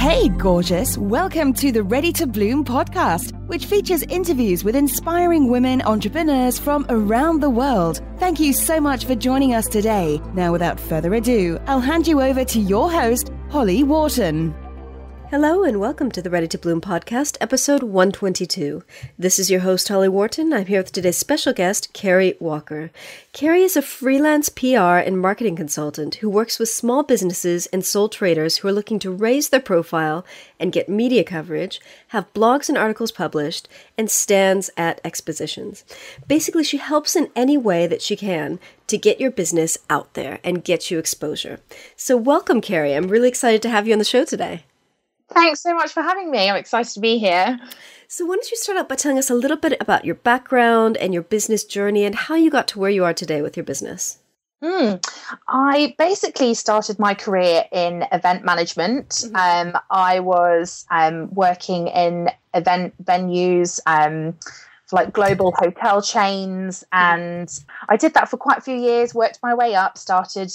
Hey, gorgeous. Welcome to the Ready to Bloom podcast, which features interviews with inspiring women entrepreneurs from around the world. Thank you so much for joining us today. Now, without further ado, I'll hand you over to your host, Holly Wharton. Hello and welcome to the Ready to Bloom podcast, episode 122. This is your host, Holly Wharton. I'm here with today's special guest, Kerri Walker. Kerri is a freelance PR and marketing consultant who works with small businesses and sole traders who are looking to raise their profile and get media coverage, have blogs and articles published, and stands at expositions. Basically, she helps in any way that she can to get your business out there and get you exposure. So welcome, Kerri. I'm really excited to have you on the show today. Thanks so much for having me. I'm excited to be here. So why don't you start out by telling us a little bit about your background and your business journey and how you got to where you are today with your business? I basically started my career in event management. I was working in event venues, like global hotel chains, and I did that for quite a few years, worked my way up, started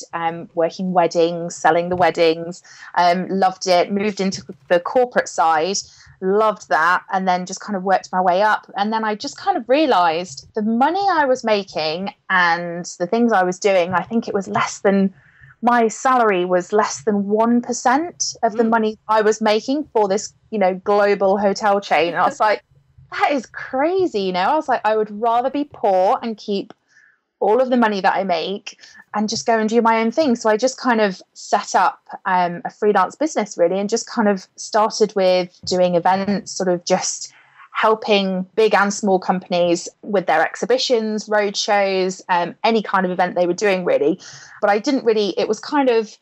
working weddings, selling the weddings, loved it, moved into the corporate side, loved that, and then just kind of worked my way up. And then I just kind of realized the money I was making and the things I was doing, I think it was my salary was less than 1% of the money I was making for this, global hotel chain. And I was like, that is crazy, I was like, I would rather be poor and keep all of the money that I make and just go and do my own thing. So I just kind of set up a freelance business really, and just kind of started with doing events, sort of just helping big and small companies with their exhibitions, road shows, any kind of event they were doing really. But I didn't really, it was kind of,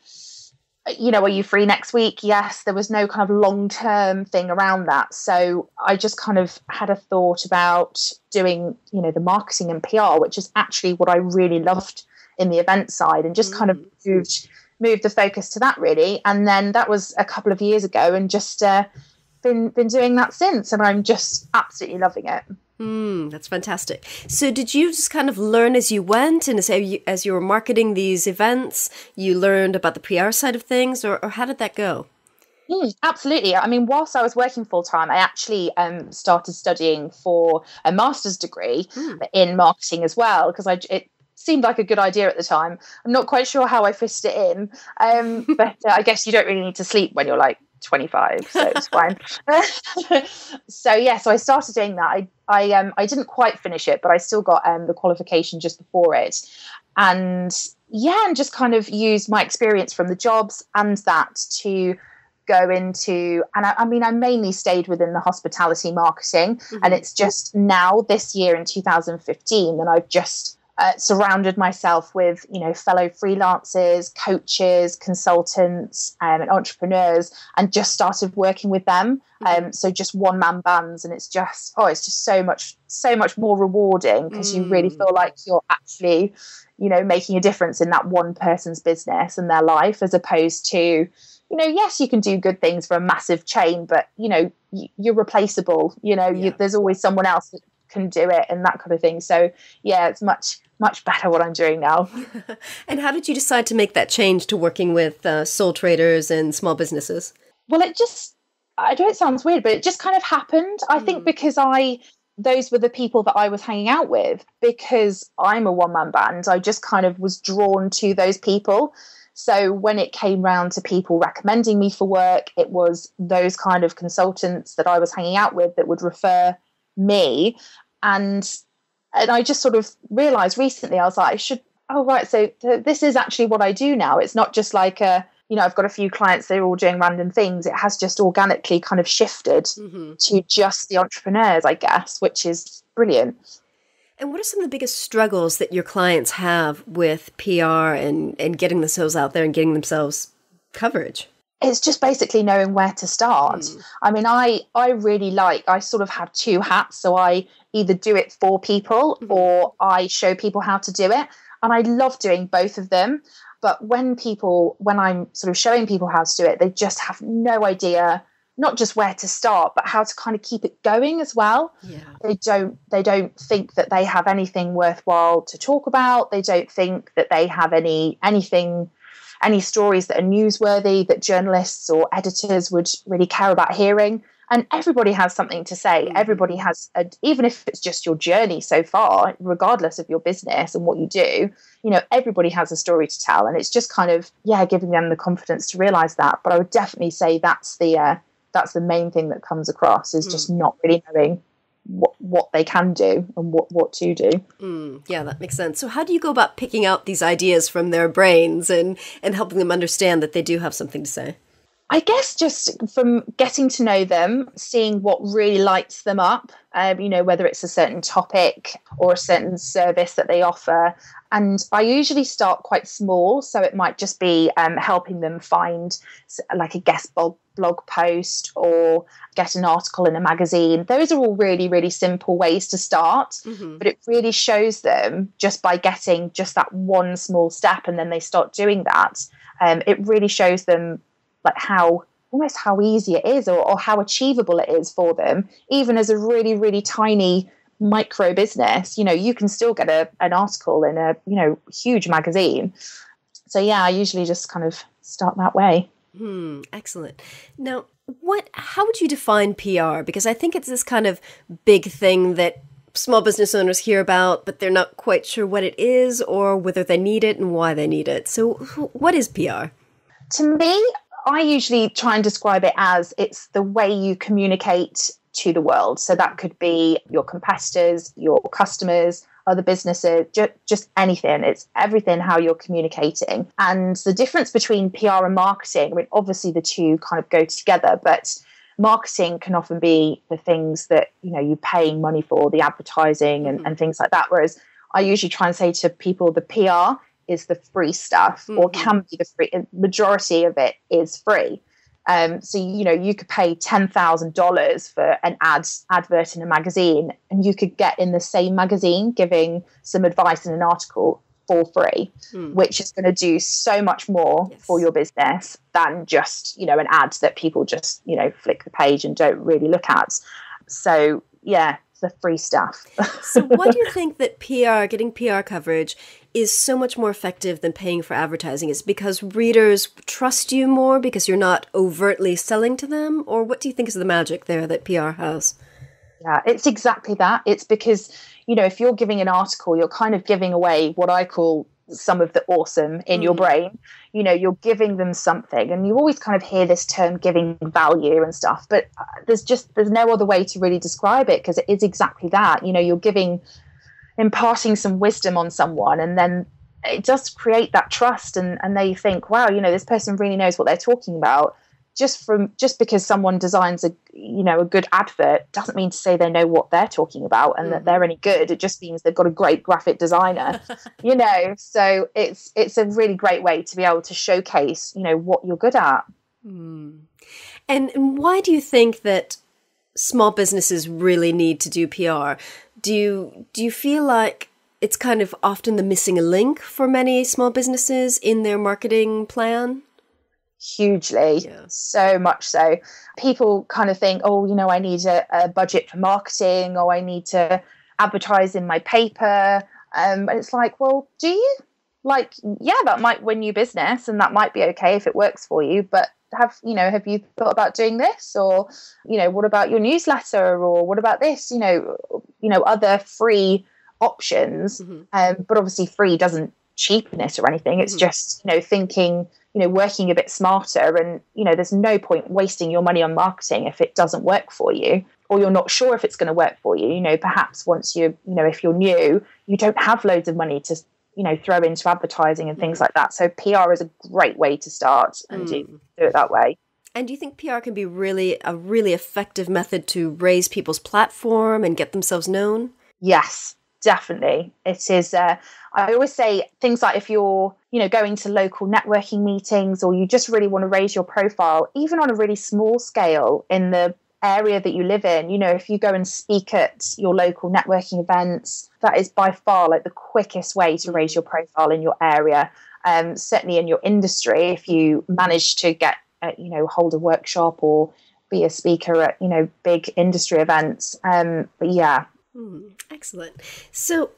are you free next week? Yes, there was no kind of long-term thing around that. So I just kind of had a thought about doing, the marketing and PR, which is actually what I really loved in the event side, and just kind of moved the focus to that really. And then that was a couple of years ago, and just been doing that since, and I'm just absolutely loving it. That's fantastic. So did you just kind of learn as you went, and as you were marketing these events, you learned about the PR side of things, or how did that go? Absolutely. I mean, whilst I was working full time, I actually started studying for a master's degree in marketing as well, because it seemed like a good idea at the time. I'm not quite sure how I fitted it in, but I guess you don't really need to sleep when you're like 25, so it's fine. So I started doing that. I didn't quite finish it, but I still got the qualification just before it, and just kind of used my experience from the jobs and that to go into, and I mainly stayed within the hospitality marketing, and it's just now this year in 2015 that I've just surrounded myself with, fellow freelancers, coaches, consultants, and entrepreneurs, and just started working with them. So just one-man bands, and it's just so much more rewarding, because you really feel like you're actually, making a difference in that one person's business and their life, as opposed to, yes, you can do good things for a massive chain, but you're replaceable. There's always someone else that can do it, and that kind of thing. So it's much better what I'm doing now. And how did you decide to make that change to working with sole traders and small businesses? Well, I know it sounds weird, but it just kind of happened. I think because those were the people that I was hanging out with. Because I'm a one-man band, I just kind of was drawn to those people. So when it came round to people recommending me for work, it was those kind of consultants that I was hanging out with that would refer me. And I just sort of realized recently, I was like, so this is actually what I do now. It's not just like I've got a few clients, they're all doing random things. It has just organically kind of shifted to just the entrepreneurs, I guess, which is brilliant. And what are some of the biggest struggles that your clients have with PR and getting themselves out there and getting themselves coverage? It's just basically knowing where to start. I mean, I sort of have two hats. So I either do it for people or I show people how to do it. And I love doing both of them. But when I'm sort of showing people how to do it, they just have no idea, not just where to start, but how to kind of keep it going as well. Yeah. They don't think that they have anything worthwhile to talk about. They don't think that they have anything any stories that are newsworthy that journalists or editors would really care about hearing. And everybody has something to say. Everybody has, even if it's just your journey so far, regardless of your business and what you do, everybody has a story to tell. And it's just kind of, giving them the confidence to realize that. But I would definitely say that's the main thing that comes across, is just not really knowing what they can do and what to do. Yeah, that makes sense. So how do you go about picking out these ideas from their brains and helping them understand that they do have something to say? I guess just from getting to know them, seeing what really lights them up, whether it's a certain topic or a certain service that they offer. And I usually start quite small. So it might just be helping them find like a guest blog post or get an article in a magazine. Those are all really, really simple ways to start. But it really shows them, just by getting just that one small step, and then they start doing that, it really shows them like how easy it is, or how achievable it is for them, even as a really, really tiny micro business. You can still get an article in a huge magazine. So I usually just kind of start that way. Excellent. Now, how would you define PR? Because I think it's this kind of big thing that small business owners hear about, but they're not quite sure what it is or whether they need it and why they need it. So what is PR? To me, I usually try and describe it as it's the way you communicate to the world. So that could be your competitors, your customers, other businesses, just anything. It's everything how you're communicating. And the difference between PR and marketing, I mean, obviously the two kind of go together, but marketing can often be the things that, you're paying money for, the advertising and things like that. Whereas I usually try and say to people, the PR is the free stuff, or can be the free. Majority of it is free. So, you could pay $10,000 for an advert in a magazine, and you could get in the same magazine giving some advice in an article for free, which is going to do so much more for your business than just, an ad that people just, flick the page and don't really look at. So, the free stuff. So why do you think that getting PR coverage is so much more effective than paying for advertising? Is it because readers trust you more because you're not overtly selling to them? Or what do you think is the magic there that PR has? Yeah, it's exactly that. It's because, if you're giving an article, you're kind of giving away what I call some of the awesome in your brain. You're giving them something, and you always kind of hear this term giving value and stuff, but there's no other way to really describe it, because it is exactly that. You're imparting some wisdom on someone, and then it does create that trust, and they think, wow, this person really knows what they're talking about. Just because someone designs a good advert doesn't mean to say they know what they're talking about and that they're any good. It just means they've got a great graphic designer, So it's a really great way to be able to showcase, what you're good at. And why do you think that small businesses really need to do PR? Do you feel like it's kind of often the missing link for many small businesses in their marketing plan? Hugely, so much so. People kind of think, I need a budget for marketing, or I need to advertise in my paper. And it's like, well, do you? That might win you business, and that might be okay if it works for you. But have you thought about doing this? Or, what about your newsletter? Or what about this? Other free options. But obviously free doesn't cheapen it or anything. It's just, thinking, working a bit smarter, and, there's no point wasting your money on marketing if it doesn't work for you, or you're not sure if it's going to work for you. Perhaps once if you're new, you don't have loads of money to, throw into advertising and things like that. So PR is a great way to start and do it that way. And do you think PR can be a really effective method to raise people's platform and get themselves known? Yes. Definitely. It is. I always say things like, if you're, going to local networking meetings, or you just really want to raise your profile, even on a really small scale in the area that you live in, if you go and speak at your local networking events, that is by far the quickest way to raise your profile in your area. Certainly in your industry, if you manage to get, hold a workshop or be a speaker at, big industry events. But yeah. Excellent. So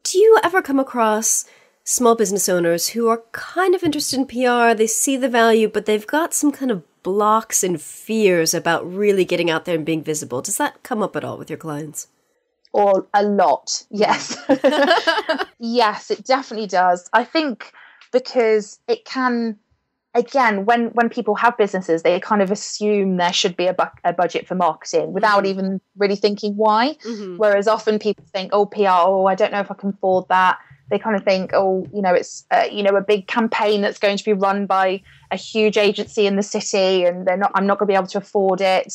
do you ever come across small business owners who are kind of interested in PR. They see the value, but they've got some kind of blocks and fears about really getting out there and being visible. Does that come up at all with your clients? Or a lot, yes. Yes, it definitely does. I think because it can, again, when people have businesses, they kind of assume there should be a budget for marketing without even really thinking why. Whereas often people think, oh, PR, oh, I don't know if I can afford that. They kind of think, oh, it's, a big campaign that's going to be run by a huge agency in the city and I'm not going to be able to afford it.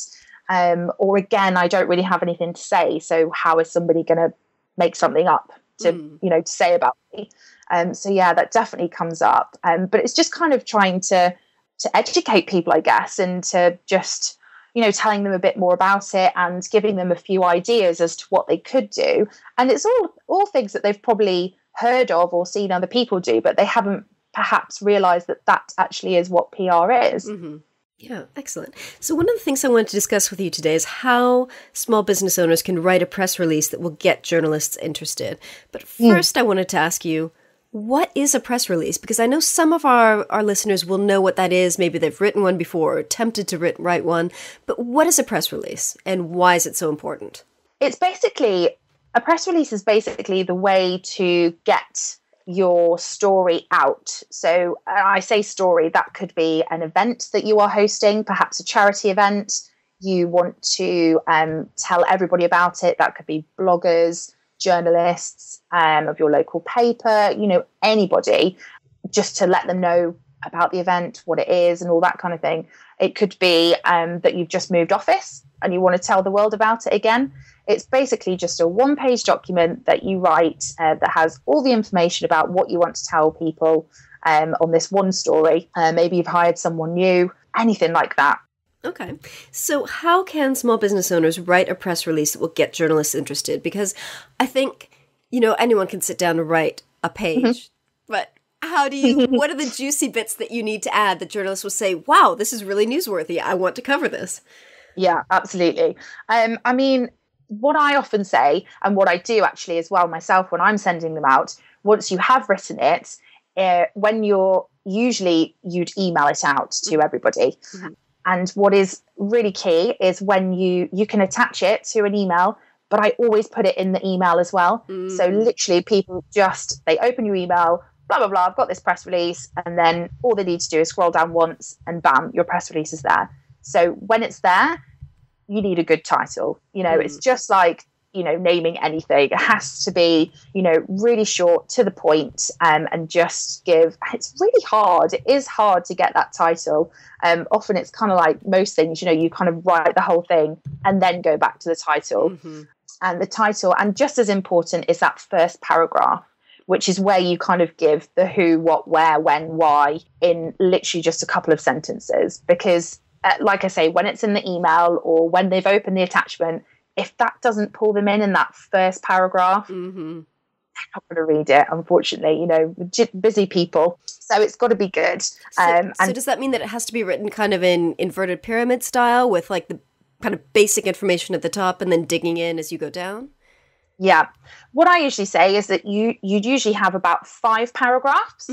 Or again, I don't really have anything to say. So how is somebody going to make something up to say about me? So yeah, that definitely comes up. But it's just kind of trying to educate people, I guess, and to just, telling them a bit more about it and giving them a few ideas as to what they could do. And it's all things that they've probably heard of or seen other people do, but they haven't perhaps realized that actually is what PR is. Yeah, excellent. So one of the things I wanted to discuss with you today is how small business owners can write a press release that will get journalists interested. But first, I wanted to ask you, what is a press release? Because I know some of our listeners will know what that is. Maybe they've written one before or attempted to write one. But what is a press release and why is it so important? A press release is basically the way to get your story out. So I say story, that could be an event that you are hosting, perhaps a charity event. You want to tell everybody about it. That could be bloggers, journalists of your local paper, anybody, just to let them know about the event, what it is and all that kind of thing. It could be that you've just moved office and you want to tell the world about it again. It's basically just a one-page document that you write that has all the information about what you want to tell people on this one story. Maybe you've hired someone new, anything like that. Okay. So how can small business owners write a press release that will get journalists interested? Because I think, anyone can sit down and write a page, but what are the juicy bits that you need to add that journalists will say, wow, this is really newsworthy. I want to cover this. Yeah, absolutely. What I often say, and what I do actually as well myself when I'm sending them out, once you have written it, you'd email it out to everybody. And what is really key is when you can attach it to an email, but I always put it in the email as well. So literally people they open your email, blah, blah, blah, I've got this press release. And then all they need to do is scroll down once and bam, your press release is there. So when it's there, you need a good title. It's just like, naming anything. It has to be, really short, to the point, and just it's really hard. It is hard to get that title. Often it's kind of like most things, you kind of write the whole thing and then go back to the title. And the title, and just as important, is that first paragraph, which is where you kind of give the who, what, where, when, why in literally just a couple of sentences. Because like I say, when it's in the email or when they've opened the attachment, if that doesn't pull them in that first paragraph, they're not going to read it, unfortunately, busy people. So it's got to be good. So does that mean that it has to be written kind of in inverted pyramid style with like the kind of basic information at the top and then digging in as you go down? Yeah. What I usually say is that you'd usually have about 5 paragraphs.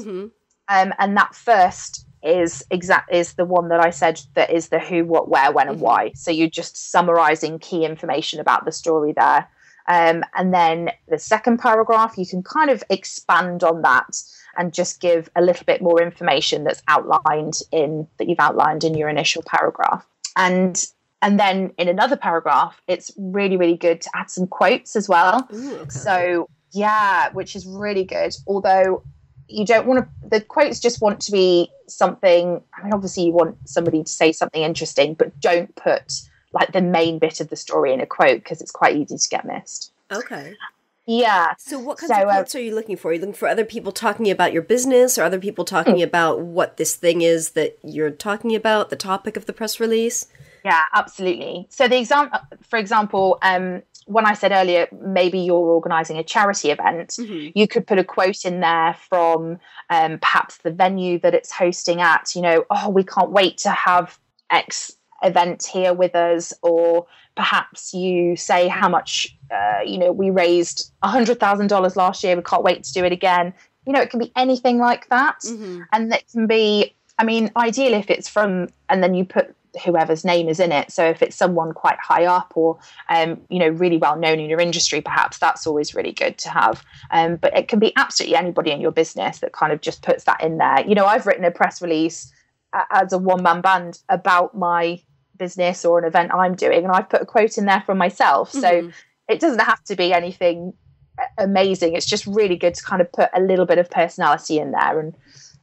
And that first is the one that I said that is the who, what, where, when, and why. So you're just summarizing key information about the story there. And then the second paragraph, you can kind of expand on that and just give a little bit more information that you've outlined in your initial paragraph. And then in another paragraph, it's really, really good to add some quotes as well. Ooh, okay. So yeah, which is really good. Although you don't want to, the quotes just want to be something, obviously you want somebody to say something interesting, but don't put like the main bit of the story in a quote because it's quite easy to get missed. Okay. Yeah. So what kinds of quotes are you looking for? Are you looking for other people talking about your business or other people talking about what this thing is that you're talking about, the topic of the press release? Yeah, absolutely. So for example, when I said earlier, maybe you're organising a charity event, you could put a quote in there from perhaps the venue that it's hosting at, we can't wait to have X event here with us. Or perhaps you say how much, we raised $100,000 last year. We can't wait to do it again. it can be anything like that. Mm-hmm. And it can be, I mean, ideal if it's from, and then you put whoever's name is in it. So if it's someone quite high up or, really well known in your industry, perhaps that's always really good to have. But it can be absolutely anybody in your business that kind of just puts that in there. I've written a press release as a one-man band about my business or an event I'm doing, and I've put a quote in there from myself. So it doesn't have to be anything amazing. It's just really good to kind of put a little bit of personality in there and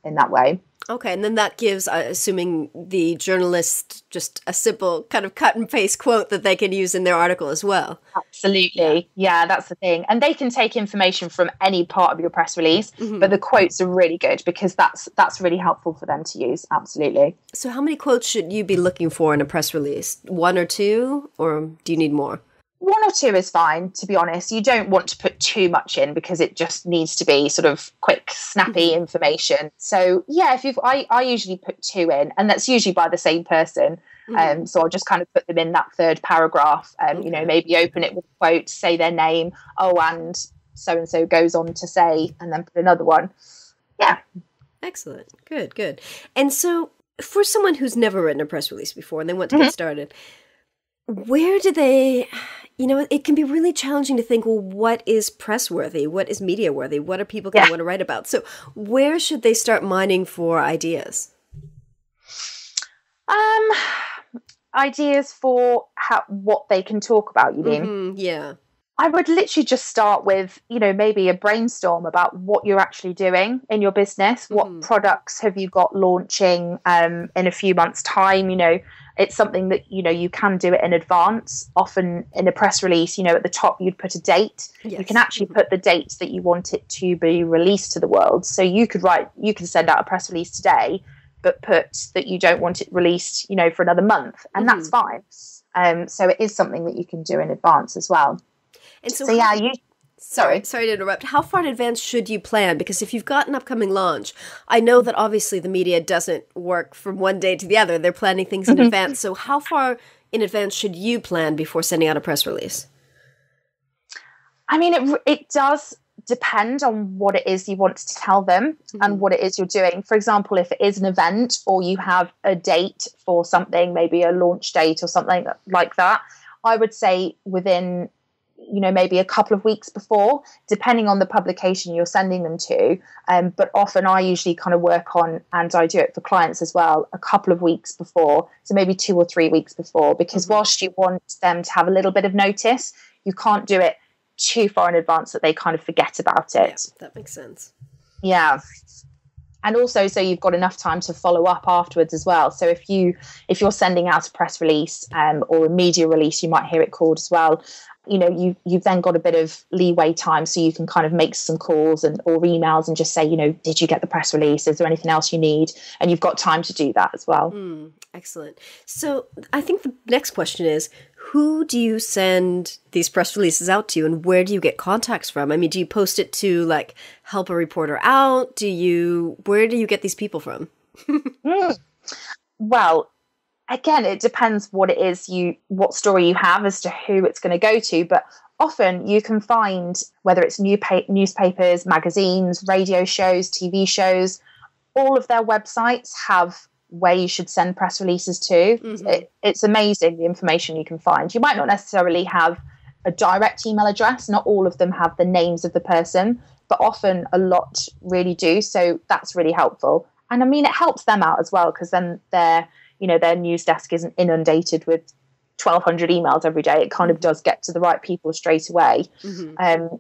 in that way. Okay, and then that gives, assuming the journalist, just a simple kind of cut and paste quote that they can use in their article as well. Absolutely. Yeah, that's the thing. And they can take information from any part of your press release, but the quotes are really good because that's really helpful for them to use. Absolutely. So how many quotes should you be looking for in a press release? 1 or 2, or do you need more? 1 or 2 is fine, to be honest. You don't want to put too much in because it just needs to be sort of quick, snappy information. So yeah, I usually put 2 in, and that's usually by the same person. So I'll just kind of put them in that third paragraph. Maybe open it with a quote, say their name. Oh, and so goes on to say, and then put another one. Yeah. Excellent. Good. And so for someone who's never written a press release before and they want to get started, where do they, it can be really challenging to think, well, what is press worthy? What is media worthy? What are people going to want to write about? So where should they start mining for ideas? Ideas for what they can talk about, you mean? Yeah. I would literally just start with, maybe a brainstorm about what you're actually doing in your business. What products have you got launching in a few months' time? It's something that, you can do it in advance. Often in a press release, at the top, you'd put a date. Yes. You can actually put the dates that you want it to be released to the world. So you could send out a press release today, but put that you don't want it released, for another month. And that's fine. So it is something that you can do in advance as well. And so Sorry to interrupt. How far in advance should you plan? Because if you've got an upcoming launch, I know that obviously the media doesn't work from one day to the other. They're planning things in advance. So how far in advance should you plan before sending out a press release? I mean, it does depend on what it is you want to tell them and what it is you're doing. For example, if it is an event or you have a date for something, maybe a launch date or something like that, I would say within maybe a couple of weeks before, depending on the publication you're sending them to. But often I usually kind of work on, and I do it for clients as well, a couple of weeks before. So maybe 2 or 3 weeks before, because whilst you want them to have a little bit of notice, you can't do it too far in advance that they kind of forget about it. Yeah, that makes sense. Yeah. And also, so you've got enough time to follow up afterwards as well. So if you're sending out a press release or a media release, you might hear it called as well, you've then got a bit of leeway time, so you can kind of make some calls or emails and just say, did you get the press release? Is there anything else you need? And you've got time to do that as well. Excellent. So I think the next question is, who do you send these press releases out to, and where do you get contacts from? I mean, do you post it to help a reporter out? Where do you get these people from? Well, again, it depends what it is what story you have as to who it's going to go to. But often you can find, whether it's newspapers, magazines, radio shows, TV shows, all of their websites have where you should send press releases to. It's amazing the information you can find. You might not necessarily have a direct email address. Not all of them have the names of the person, but often a lot really do. So that's really helpful. And I mean, it helps them out as well, because then their news desk isn't inundated with 1,200 emails every day. It kind of does get to the right people straight away.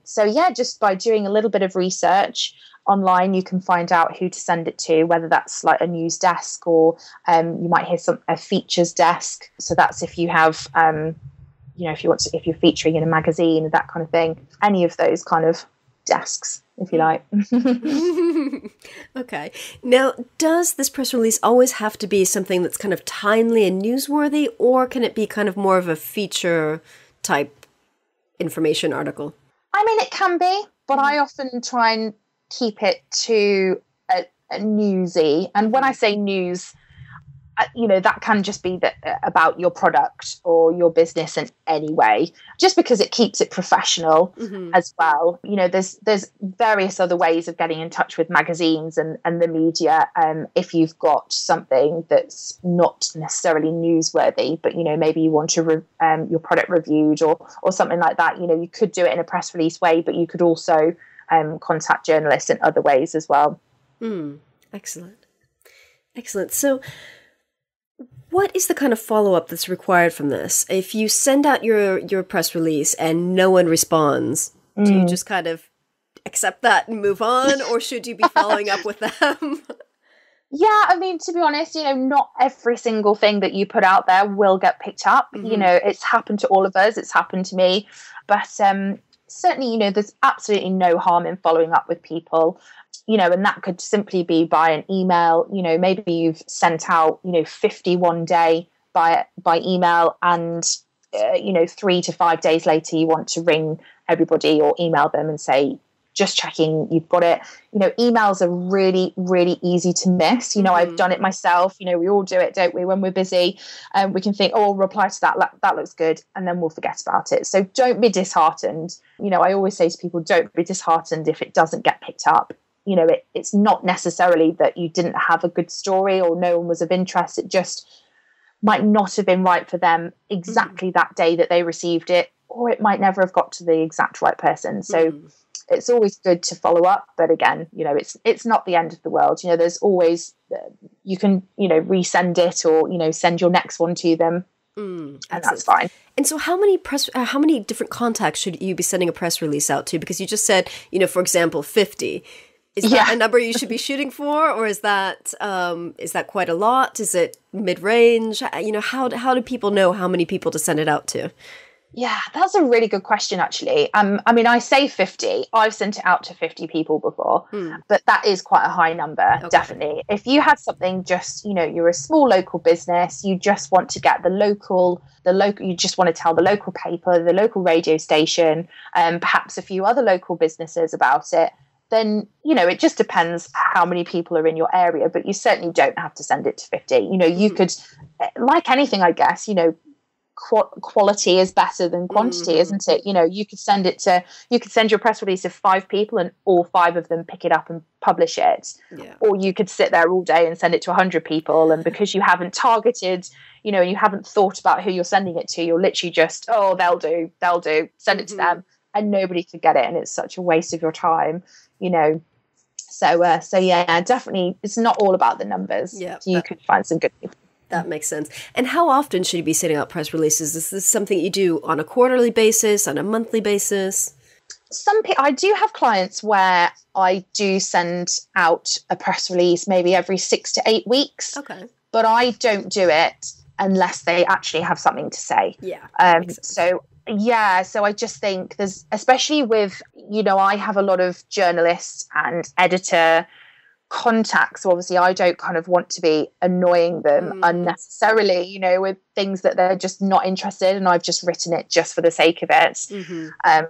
So yeah, just by doing a little bit of research online, you can find out who to send it to, whether that's like a news desk or you might hear a features desk. So that's if you have, if you're featuring in a magazine, that kind of thing, any of those kind of desks, if you like. Okay. Now, does this press release always have to be something that's kind of timely and newsworthy, or can it be kind of more of a feature type information article? I mean, it can be, but I often try and keep it to a newsy. And when I say news, that can just be about your product or your business in any way, just because it keeps it professional as well. There's various other ways of getting in touch with magazines and the media. If you've got something that's not necessarily newsworthy, but, maybe you want your product reviewed or something like that, you could do it in a press release way, but you could also contact journalists in other ways as well. Excellent. So what is the kind of follow-up that's required from this? If you send out your press release and no one responds, do you just kind of accept that and move on, or should you be following up with them? Yeah, I mean, to be honest, not every single thing that you put out there will get picked up. It's happened to all of us. It's happened to me. But certainly, there's absolutely no harm in following up with people. And that could simply be by an email. Maybe you've sent out, 51 day by email, and 3 to 5 days later you want to ring everybody or email them and say, just checking you've got it. Emails are really, really easy to miss. I've done it myself. We all do it, don't we? When we're busy, we can think, oh, reply to that. That looks good. And then we'll forget about it. So don't be disheartened. I always say to people, don't be disheartened if it doesn't get picked up. It's not necessarily that you didn't have a good story or no one was of interest. It just might not have been right for them exactly that day that they received it, or it might never have got to the exact right person. So it's always good to follow up. But again, it's not the end of the world. There's always, you can, resend it or, send your next one to them. And that's fine. And so how many different contacts should you be sending a press release out to? Because you just said, for example, 50. Is that a number you should be shooting for, or is that quite a lot? Is it mid-range? How do people know how many people to send it out to? Yeah, that's a really good question, actually. I say 50. I've sent it out to 50 people before, but that is quite a high number, definitely. If you have something just, you're a small local business, you just want to get the local, you just want to tell the local paper, the local radio station, perhaps a few other local businesses about it, then, it just depends how many people are in your area, but you certainly don't have to send it to 50. You could, like anything, I guess, quality is better than quantity, isn't it? You could send your press release to 5 people and all 5 of them pick it up and publish it. Or you could sit there all day and send it to 100 people. And because you haven't targeted, and you haven't thought about who you're sending it to, you're literally just, oh, they'll do, send it to them, and nobody could get it. And it's such a waste of your time. So yeah, definitely it's not all about the numbers. You could find some good people. That makes sense. And how often should you be sending out press releases? Is this something you do on a quarterly basis, on a monthly basis? I do have clients where I do send out a press release maybe every 6 to 8 weeks. But I don't do it unless they actually have something to say. So I just think there's, especially with, I have a lot of journalists and editor contacts. So obviously I don't kind of want to be annoying them unnecessarily, with things that they're just not interested in. I've just written it just for the sake of it.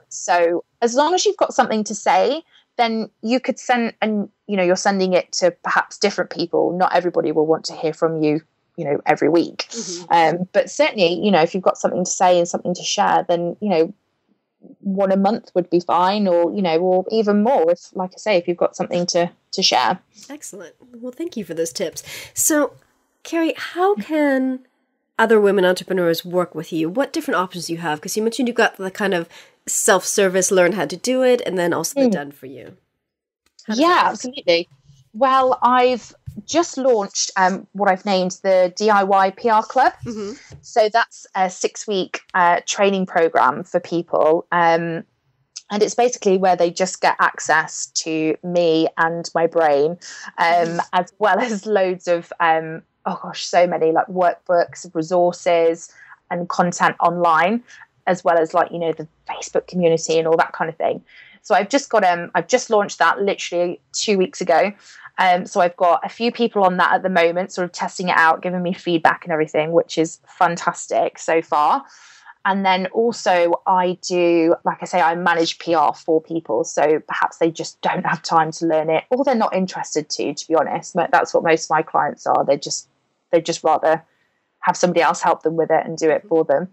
So as long as you've got something to say, then you could send, and, you're sending it to perhaps different people. Not everybody will want to hear from you, every week. But certainly, if you've got something to say and something to share, then, one a month would be fine, or or even more if, like I say, if you've got something to share. Excellent. Well, thank you for those tips. So, Kerri, how can other women entrepreneurs work with you? What different options do you have? Because you mentioned you've got the kind of self-service, learn how to do it, and then also the done for you. Absolutely. Well, I've just launched what I've named the DIY PR Club. So that's a 6-week training program for people. And it's basically where they just get access to me and my brain, as well as loads of, so many like workbooks, resources and content online, as well as the Facebook community and all that kind of thing. So I've just launched that literally 2 weeks ago. So I've got a few people on that at the moment, sort of testing it out, giving me feedback and everything, which is fantastic so far. And then also I do, like I say, I manage PR for people. So perhaps they just don't have time to learn it, or they're not interested to be honest. That's what most of my clients are. They they'd just rather have somebody else help them with it and do it for them.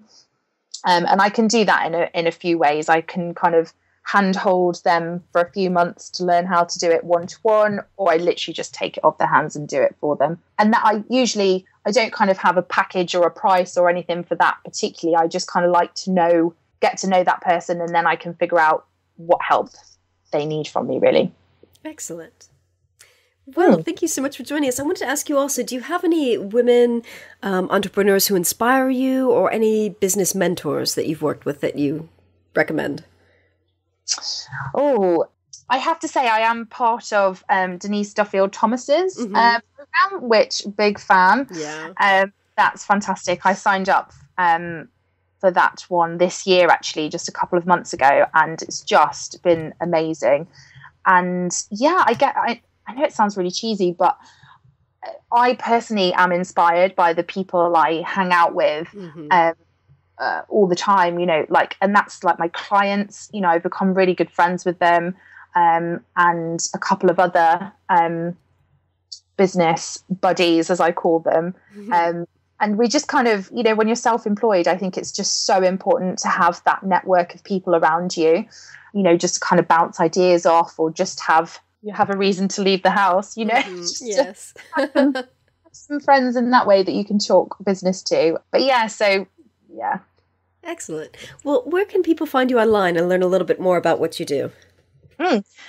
And I can do that in a few ways. I can kind of handhold them for a few months to learn how to do it one-to-one, or I literally just take it off their hands and do it for them. And that I don't kind of have a package or a price or anything for that particularly. I just kind of like to get to know that person, and then I can figure out what help they need from me, really. Excellent. Well, thank you so much for joining us. I wanted to ask you also, do you have any women entrepreneurs who inspire you, or any business mentors that you've worked with that you recommend? Oh, I have to say I am part of Denise Duffield Thomas's program, which big fan. Yeah. That's fantastic. I signed up for that one this year, actually, just a couple of months ago, and it's just been amazing. And yeah, I know it sounds really cheesy, but I personally am inspired by the people I hang out with all the time, and that's like my clients. I've become really good friends with them, and a couple of other business buddies, as I call them. And we just kind of, when you're self-employed, I think it's just so important to have that network of people around you, just kind of bounce ideas off, or just have a reason to leave the house, Yes. have some friends in that way that you can talk business to. But yeah, so yeah. Excellent. Well, where can people find you online and learn a little bit more about what you do?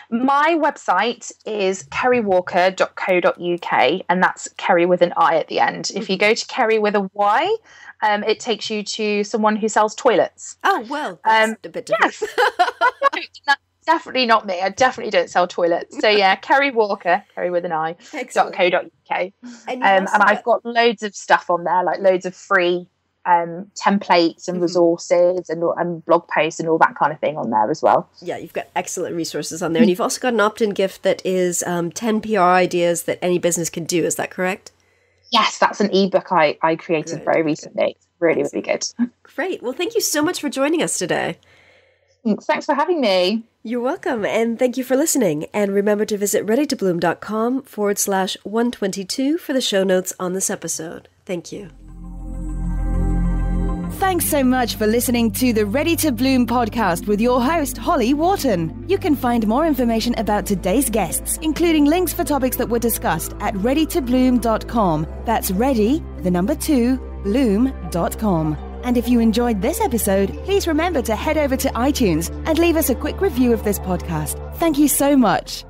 My website is kerriwalker.co.uk, and that's Kerri with an I at the end. If you go to Kerri with a Y, it takes you to someone who sells toilets. Oh, well, that's a bit different. Yes. That's definitely not me. I definitely don't sell toilets. So yeah, Kerri Walker, Kerri with an I, .co.uk. And I've got loads of stuff on there, like loads of free templates and resources and blog posts and all that kind of thing on there as well. Yeah, you've got excellent resources on there. And you've also got an opt-in gift that is 10 PR ideas that any business can do. Is that correct? Yes, that's an ebook I created very recently. It's really, really good. Great. Well, thank you so much for joining us today. Thanks for having me. You're welcome. And thank you for listening. And remember to visit readytobloom.com/122 for the show notes on this episode. Thank you. Thanks so much for listening to the Ready to Bloom podcast with your host, Holly Wharton. You can find more information about today's guests, including links for topics that were discussed at readytobloom.com. That's bloom.com. And if you enjoyed this episode, please remember to head over to iTunes and leave us a quick review of this podcast. Thank you so much.